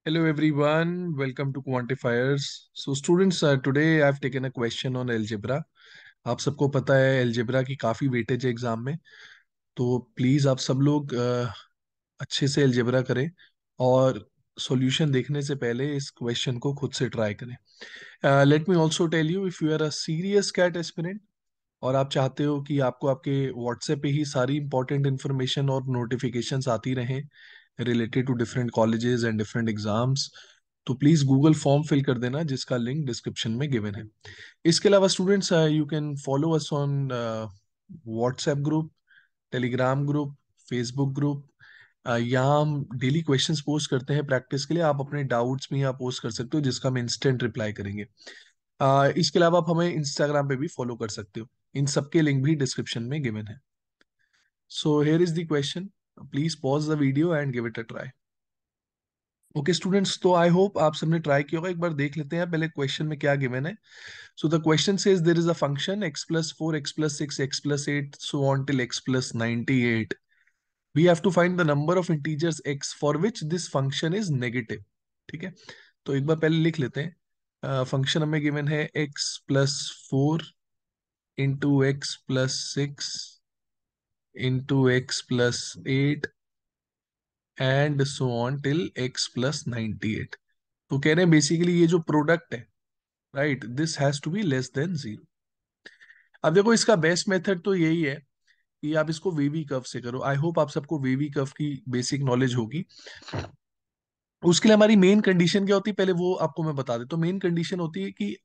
Hello everyone, welcome to Quantifiers. So students, today I've taken a question on algebra. आप सबको पता है algebra की काफ़ी वेटेज है एग्जाम में, तो प्लीज़ आप सब लोग अच्छे से algebra करें और सॉल्यूशन देखने से पहले इस क्वेश्चन को खुद से ट्राई करें. Let me also tell you, if you are a serious CAT aspirant और आप चाहते हो कि आपको आपके व्हाट्सएप पे ही सारी इंपॉर्टेंट इन्फॉर्मेशन और नोटिफिकेशंस आती रहें related to different colleges and different exams, तो प्लीज़ गूगल फॉर्म फिल कर देना जिसका लिंक डिस्क्रिप्शन में गिवन है. इसके अलावा students, you can follow us on WhatsApp group, Telegram group, Facebook group. यहाँ हम डेली क्वेश्चंस पोस्ट करते हैं प्रैक्टिस के लिए. आप अपने डाउट्स भी यहाँ पोस्ट कर सकते हो जिसका हम इंस्टेंट रिप्लाई करेंगे. इसके अलावा आप हमें इंस्टाग्राम पे भी फॉलो कर सकते हो. इन सबके लिंक भी डिस्क्रिप्शन में गिवन है. So here is the question. Please pause the video and give it a try. Okay students, तो आई होप आप सबने ट्राई किया होगा. एक बार देख लेते हैं पहले क्वेश्चन में क्या गिवन है. So the question says there is a function x+4 x+6 x+8 so on till x+98. We have to find the number of integers x for which this function is negative. ठीक है, तो एक बार पहले लिख लेते हैं. Function हमें given है x+4 into x+6 into x+8 and so on till x+98. तो कह रहे हैं बेसिकली ये जो प्रोडक्ट है, right, this has to be less than 0. अब देखो इसका बेस्ट मेथड तो यही है कि आप इसको वेवी कर्व से करो. आई होप आप सबको वेवी कर्व की बेसिक नॉलेज होगी. उसके लिए हमारी मेन कंडीशन क्या होती है पहले वो आपको मैं बता देता हूँ. मेन कंडीशन होती है कि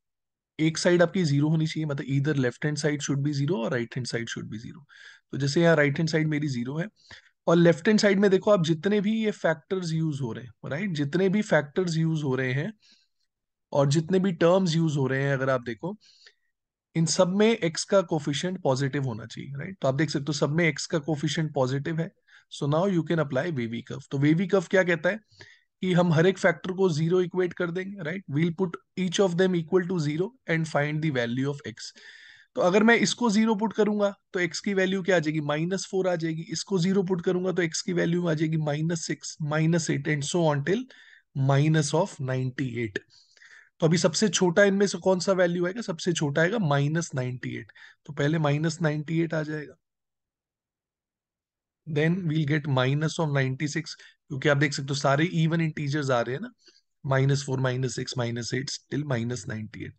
एक साइड आपकी जीरो होनी चाहिए, मतलब इधर left hand side should be zero और right hand side should be zero. तो जैसे यहाँ राइट हैंड साइड मेरी जीरो है और लेफ्ट हैंड साइड में देखो आप जितने भी ये फैक्टर्स यूज हो रहे हैं, राइट, जितने भी फैक्टर्स यूज हो रहे हैं और जितने भी टर्म्स यूज हो रहे हैं, अगर आप देखो इन सब में एक्स का कोफिशिएंट पॉजिटिव होना चाहिए, राइट. तो आप देख सकते हो सब में एक्स का कोफिशिएंट पॉजिटिव है. So now you can apply wavy curve. तो वेवी कर्व क्या कहता है कि हम हर एक फैक्टर को जीरो इक्वेट कर देंगे, right. We'll put each of them equal to zero and find the value of x. तो अगर मैं इसको जीरो पुट करूंगा तो एक्स की वैल्यू क्या आ जाएगी, -4 आ जाएगी. इसको जीरो पुट करूंगा तो एक्स की वैल्यू आ जाएगी -6 -8 एंड सो ऑन टिल -98. तो अभी सबसे छोटा इनमें से कौन सा वैल्यू आएगा, सबसे छोटा आएगा -98. तो पहले -98 आ जाएगा, देन वील गेट -96, क्योंकि आप देख सकते हो सारे इवन इंटीजर्स आ रहे हैं ना. -4 -6 -8 till -98.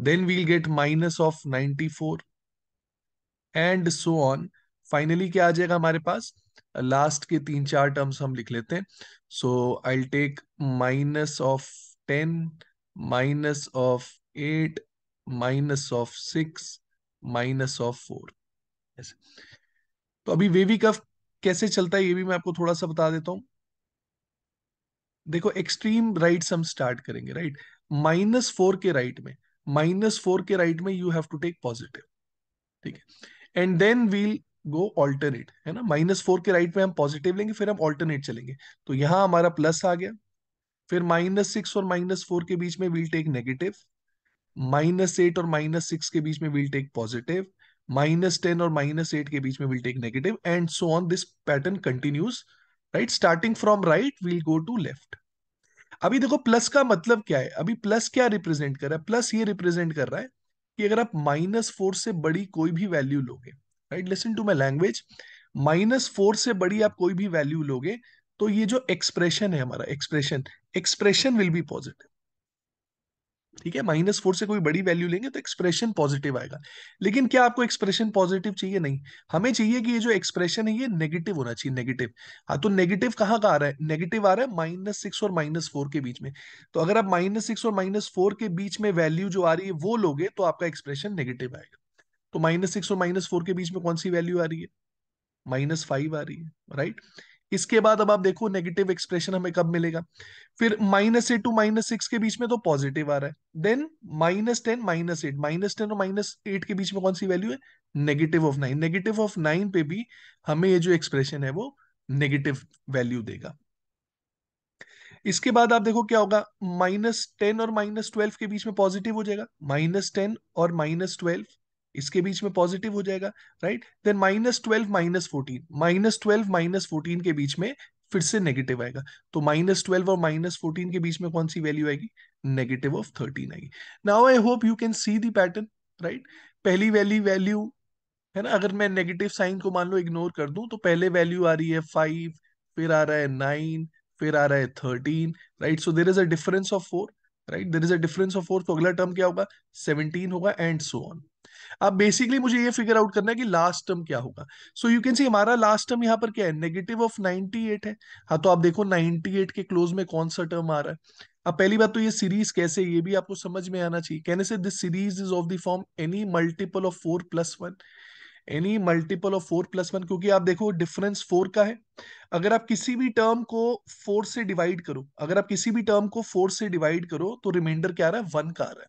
Then we'll get -94 and so on. Finally क्या आ जाएगा हमारे पास, लास्ट के 3-4 टर्म्स हम लिख लेते हैं. सो आई टेक -10 -8 -6 -4. ऐसे. तो अभी वेवी कफ कैसे चलता है ये भी मैं आपको थोड़ा सा बता देता हूं. देखो एक्सट्रीम राइट से हम स्टार्ट करेंगे, राइट. -4 के राइट में, -4 के राइट में you have to take positive. ठीक है, and then we'll go alternate, है ना. -4 के राइट में हम पॉजिटिव लेंगे, फिर हम ऑल्टरनेट चलेंगे. तो यहां हमारा प्लस आ गया. फिर -6 और -4 के बीच में वील टेक नेगेटिव. -8 और -6 के बीच में वील टेक पॉजिटिव. -10 और -8 के बीच में we'll take negative and so on. This pattern continues, right. Starting from right we'll go to left. अभी देखो प्लस का मतलब क्या है. अभी प्लस क्या रिप्रेजेंट कर रहा है, प्लस ये रिप्रेजेंट कर रहा है कि अगर आप -4 से बड़ी कोई भी वैल्यू लोगे, right, listen to my language, -4 से बड़ी आप कोई भी वैल्यू लोगे तो ये जो एक्सप्रेशन है हमारा, expression expression will be positive. ठीक है, -4 से कोई बड़ी वैल्यू लेंगे तो एक्सप्रेशन पॉजिटिव आएगा. लेकिन क्या आपको एक्सप्रेशन पॉजिटिव चाहिए, नहीं. हमें चाहिए कि ये जो एक्सप्रेशन है ये नेगेटिव होना चाहिए, नेगेटिव. हाँ, तो नेगेटिव कहाँ का आ रहा है, नेगेटिव आ रहा है -6 और -4 के बीच में. तो अगर आप -6 और -4 के बीच में वैल्यू जो आ रही है वो लोगे तो आपका एक्सप्रेशन नेगेटिव आएगा. तो -6 और -4 के बीच में कौन सी वैल्यू आ रही है, -5 आ रही है, राइट. इसके बाद अब आप देखो नेगेटिव एक्सप्रेशन हमें कब मिलेगा. फिर -8 टू -6 के बीच में तो पॉजिटिव आ रहा है. देन -10 -8, -10 और -8 के बीच में कौन सी वैल्यू है, -9. -9 पे भी हमें ये जो एक्सप्रेशन है वो नेगेटिव वैल्यू देगा. इसके बाद आप देखो क्या होगा, -10 और -12 के बीच में पॉजिटिव हो जाएगा. -10 और -12 इसके बीच में पॉजिटिव हो जाएगा, राइट. देन -12 -14, -12 -14 के बीच में फिर से नेगेटिव आएगा। तो -12 और -14 के बीच में कौन सी वैल्यू आएगी? -13 आएगी। Now I hope you can see the pattern, right? पहली वैल्यू वैल्यू है ना, अगर मैं नेगेटिव साइन को मान लो इग्नोर कर दूं, तो पहले वैल्यू आ रही है 5, फिर आ रहा है 9, फिर आ रहा है 13, right? So there is a difference of 4, right? There is a difference of 4, तो अगला टर्म क्या होगा? 17 होगा, एंड सो ऑन। अब बेसिकली मुझे ये फिगर आउट करना है कि लास्ट टर्म क्या होगा। सो यू कैन सी हमारा लास्ट टर्म यहाँ पर क्या है? -98 है। हाँ, तो आप देखो 98 के क्लोज में कौन सा टर्म आ रहा है। अब पहली बात तो ये सीरीज कैसे, ये भी आपको समझ में आना चाहिए। कहने से this series is of the form any multiple of 4 + 1, any multiple of 4 + 1, क्योंकि आप देखो डिफरेंस 4 का है। अगर आप किसी भी टर्म को 4 से डिवाइड करो, अगर आप किसी भी टर्म को 4 से डिवाइड करो, तो रिमाइंडर क्या आ रहा है? 1 का आ रहा है।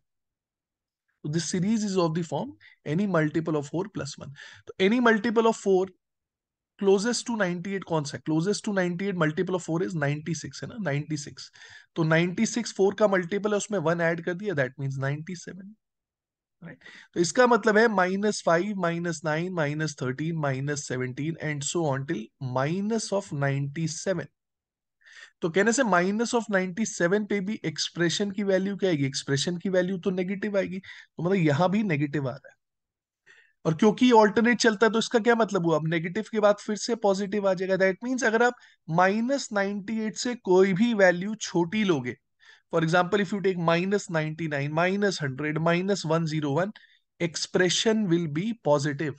तो this series is of the form any multiple of 4 + 1। तो any multiple of 4 closest to 98 कौन सा है? Closest to 98 multiple of 4 is 96, है ना, 96। तो 96 4 का मल्टीपल है, उसमें 1 ऐड कर दिया, दैट मीन्स 97, राइट? तो इसका मतलब है -5, -9, -13, -17 एंड सो ऑन टिल -97। तो कहने से -97 पे भी एक्सप्रेशन की वैल्यू क्या आएगी? एक्सप्रेशन की वैल्यू तो नेगेटिव आएगी, तो मतलब यहां भी नेगेटिव आ रहा है। और क्योंकि ऑल्टरनेट चलता है, तो इसका क्या मतलब हुआ? अब नेगेटिव के बाद फिर से पॉजिटिव आ जाएगा। दैट मीन्स अगर आप -98 से कोई भी वैल्यू छोटी लोगे, for example if you take -99, -100, -101, expression will be positive.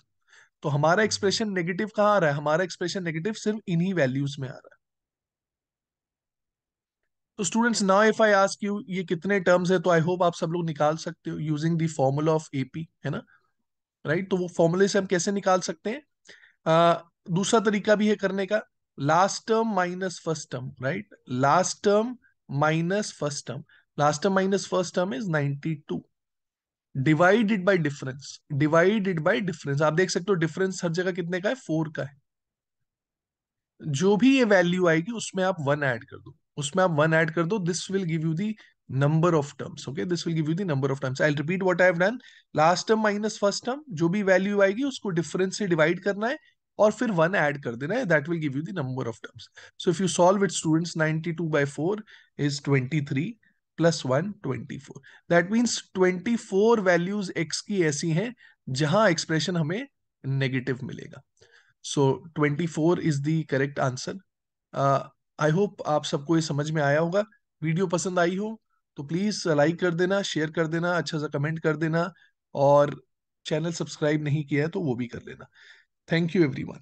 तो हमारा एक्सप्रेशन नेगेटिव कहाँ आ रहा है? हमारा एक्सप्रेशन नेगेटिव सिर्फ इन्हीं वैल्यूज में आ रहा है। तो students, now if I ask you ये कितने टर्म्स है, तो आई होप आप सब लोग निकाल सकते हो using the formula of AP, है ना, राइट? तो वो फॉर्मूले से हम कैसे निकाल सकते हैं? दूसरा तरीका भी है करने का, last term minus first term, right? Last term minus first term, last term minus first term is 92, divided by difference, divided by difference. आप देख सकते हो डिफरेंस हर जगह कितने का है? 4 का है। जो भी ये वैल्यू आएगी उसमें आप 1 ऐड कर दो, उसमें आप 1 ऐड कर दो, this will give you the number of terms. Okay, this will give you the number of terms. I will repeat what I have done. Last term minus first term, जो भी value आएगी उसको difference से divide करना है और फिर 1 add कर देना है, that will give you the number of terms. So if you solve it students, 92/4 is 23 + 1 24। That means 24 values x की ऐसी हैं जहां एक्सप्रेशन हमें नेगेटिव मिलेगा। सो 24 is the correct answer. I hope आप सबको ये समझ में आया होगा। वीडियो पसंद आई हो तो प्लीज लाइक कर देना, शेयर कर देना, अच्छा सा कमेंट कर देना, और चैनल सब्सक्राइब नहीं किया है तो वो भी कर लेना। Thank you everyone.